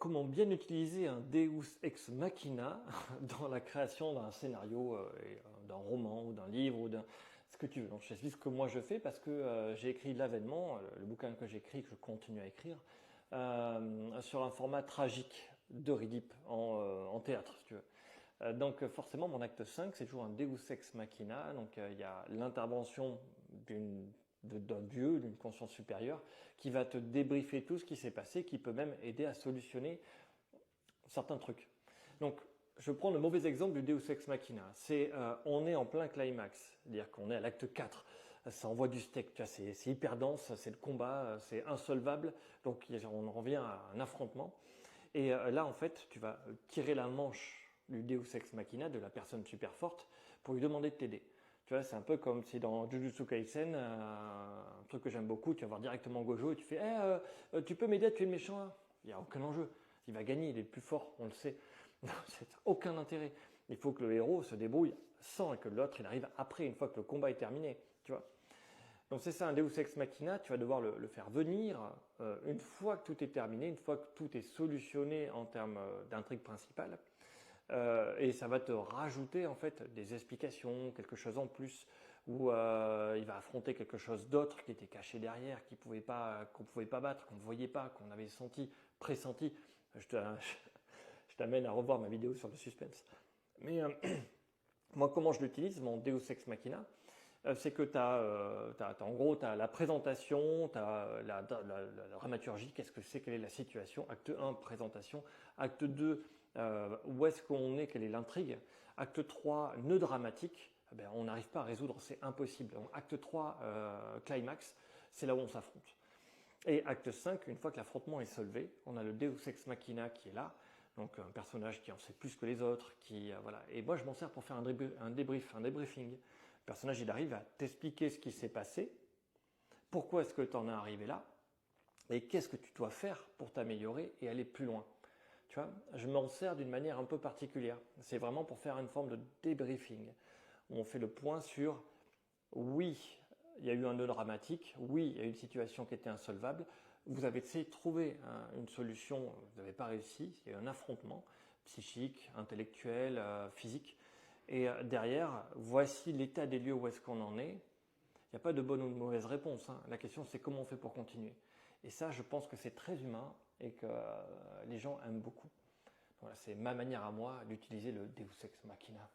Comment bien utiliser un Deus ex machina dans la création d'un scénario, d'un roman ou d'un livre ou d'un ce que tu veux. Donc je t'explique ce que moi je fais parce que j'ai écrit L'Avènement, le bouquin que j'écris, que je continue à écrire, sur un format tragique d'Euridipe en théâtre, si tu veux. Donc forcément, mon acte 5, c'est toujours un Deus ex machina. Donc il y a l'intervention d'un dieu, d'une conscience supérieure, qui va te débriefer tout ce qui s'est passé, qui peut même aider à solutionner certains trucs. Donc je prends le mauvais exemple du Deus ex machina. On est en plein climax, c'est-à-dire qu'on est à l'acte 4. Ça envoie du steak, tu vois, c'est hyper dense, c'est le combat, c'est insolvable. Donc on en revient à un affrontement. Et là, en fait, tu vas tirer la manche du Deus ex machina, de la personne super forte, pour lui demander de t'aider. Tu vois, c'est un peu comme si dans Jujutsu Kaisen, un truc que j'aime beaucoup, tu vas voir directement Gojo et tu fais tu peux m'aider à tuer le méchant là ?» Il n'y a aucun enjeu. Il va gagner, il est le plus fort, on le sait. C'est aucun intérêt. Il faut que le héros se débrouille sans et que l'autre il arrive après, une fois que le combat est terminé. Tu vois. Donc c'est ça un Deus ex machina, tu vas devoir le faire venir une fois que tout est terminé, une fois que tout est solutionné en termes d'intrigue principale. Et ça va te rajouter en fait des explications, quelque chose en plus, où il va affronter quelque chose d'autre qui était caché derrière, qu'on pouvait pas battre, qu'on ne voyait pas, qu'on avait senti, pressenti. Je t'amène à revoir ma vidéo sur le suspense. Mais moi, comment je l'utilise, mon Deus ex machina, c'est que en gros, tu as la présentation, tu as la dramaturgie, qu'est-ce que c'est, quelle est la situation, acte 1, présentation, acte 2, où est-ce qu'on est, quelle est l'intrigue, acte 3, nœud dramatique, eh ben, on n'arrive pas à résoudre, c'est impossible. Donc, acte 3, climax, c'est là où on s'affronte. Et acte 5, une fois que l'affrontement est solvé, on a le Deus ex machina qui est là, donc un personnage qui en sait plus que les autres, voilà. Et moi je m'en sers pour faire un débriefing. Le personnage il arrive à t'expliquer ce qui s'est passé, pourquoi est-ce que tu en es arrivé là, et qu'est-ce que tu dois faire pour t'améliorer et aller plus loin. Tu vois, je m'en sers d'une manière un peu particulière. C'est vraiment pour faire une forme de débriefing, où on fait le point sur oui, il y a eu un nœud dramatique, oui, il y a eu une situation qui était insolvable, vous avez essayé de trouver une solution, vous n'avez pas réussi, il y a eu un affrontement psychique, intellectuel, physique, et derrière, voici l'état des lieux où est-ce qu'on en est. Il n'y a pas de bonne ou de mauvaise réponse, hein. La question c'est comment on fait pour continuer. Et ça, je pense que c'est très humain et que les gens aiment beaucoup. Voilà, c'est ma manière à moi d'utiliser le Deus ex machina.